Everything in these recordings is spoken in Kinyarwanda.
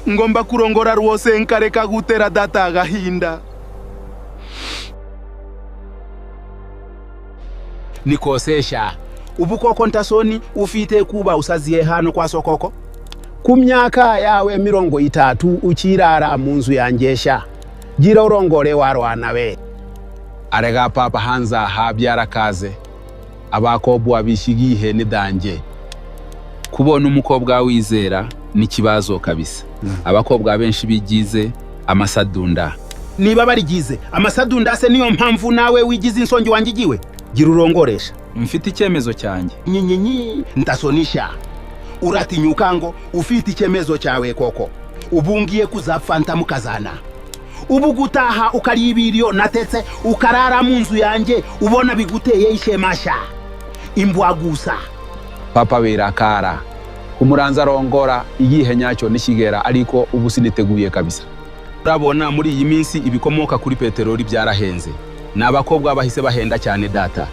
ngomba kurongora rwose nkareka gutera data agahinda. Nikosesha ubu koko ntasoni ufite kuba usaziye hano kwa sokoko? Ku myaka yawe 30 ukirara mu nzu yangesha, gira urongore warwana we. Arega papa hanza habyara kaze abakobwa bishigihe ni danje. Kubona umukobwa wizera ni kibazo kabisa. Abakobwa benshi bigize amasadunda. Niba barigize amasadunda se niyo mpamvu nawe wigize insongi wangigiwe? Gira urongoresha. Mfite icyemezo cyanjye. Nyinyi ndasonisha. Uratinyuka ngo ufite icyemezo cyawe koko. Ubungiye kuzapfanta mukazana. Ubu gutaha ukaribiriyo natetse ukarara mu nzu yanjye ubona biguteye ishemasha. Imbwa gusa. Papa birakara. Kumuranza rongora igihe nyacyo nishigera ariko ubu siniteguye kabisa. Urabona muri iyi minsi ibikomoka kuri peteroli byarahenze. N'abakobwa bahise bahenda cyane data.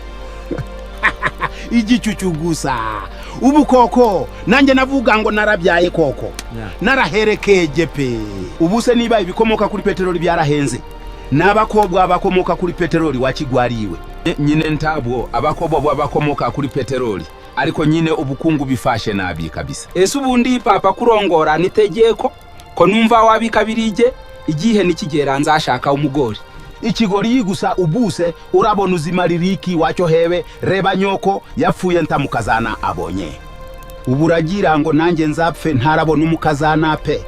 Igicucu gusa. Ubu koko nanjye navuga ngo narabyaye koko. Naraherekeje pe. Ubu se niba ibikomoka kuri peteroli byarahenze, n'abakobwa bakomoka kuri peteroli wakigwariwe. Nyine ntabwo abakobwa bakomoka kuri peteroli, ariko nyine ubukungu bifashe nabi kabisa. Ese ubundi papa kurongora nitegeko ko numva wabikabirije igihe nikigera nzashaka umugori. Ikigori gusa ubuse urabona uzimaririki wacyo hewe reba nyoko yapfuye ntamukazana abonye. Uburagira ngo nanjye nzapfe ntarabona umukazana pe.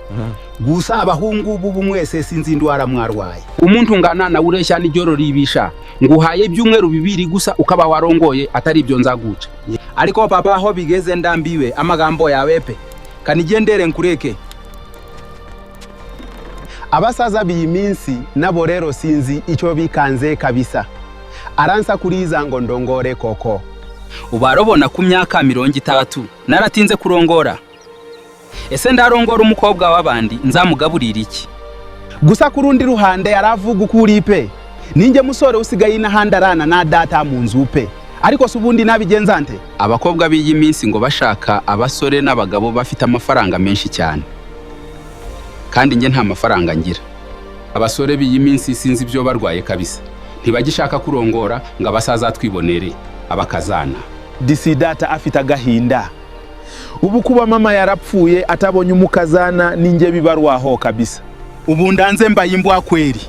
Gusa abahungu bubu mwese sinzi ndwara mwarwaye. Umuntu ngana na ureshya n'ijoro ribisha nguhaye byumweru 2 gusa ukaba warongoye atari ibyo nzaguca. Ariko papa aho bigeze ndambiwe amagambo yawe pe. Kanigendere nkureke. Abasaza biyiminsi nabo rero sinzi icyo bikanze kabisa. Aransa kuriza ngo ndongore koko. Ubarobona ku myaka 30 naratinze kurongora. Ese ndarongora umukobwa w'abandi nzamugaburira iki? Gusa kurundi ruhande yaravuga ukuri pe. Ninjye musore usigaye nahandarana na data mu nzu pe. Ariko subundi nabigenza nte? Abakobwa b'iyi minsi ngo bashaka abasore n'abagabo bafite amafaranga menshi cyane. Kandi nge nta mafaranga ngira. Abasore b'iyi minsi sinzi ibyo barwaye kabisa. Ntibagishaka kurongora ngo abasaza twibonere abakazana. Disidata afite agahinda. Ubu kuba mama yarapfuye atabonye umukazana ninjye bibarwaho kabisa. Ubu ndanze mbaye imbwa kweri.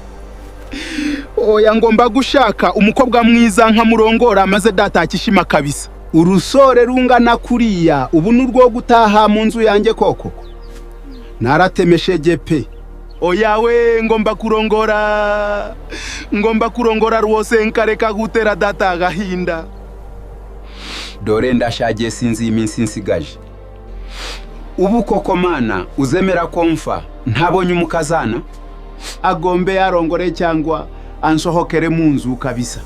Oya ngomba gushaka umukobwa mwiza nka murongora maze data akishima kabisa. Urusore rungana kuriya ubu nurwo gutaha mu nzu yanjye koko. Naratemesheje pe. Oya we ngomba kurongora rwose nkareka gutera data agahinda. Dore ndashaje sinzi iminsi nsigaje. Ubu koko mana uzemera komfa ntabonye umukazana agombe yarongore cyangwa ansohokere mu nzu kabisa.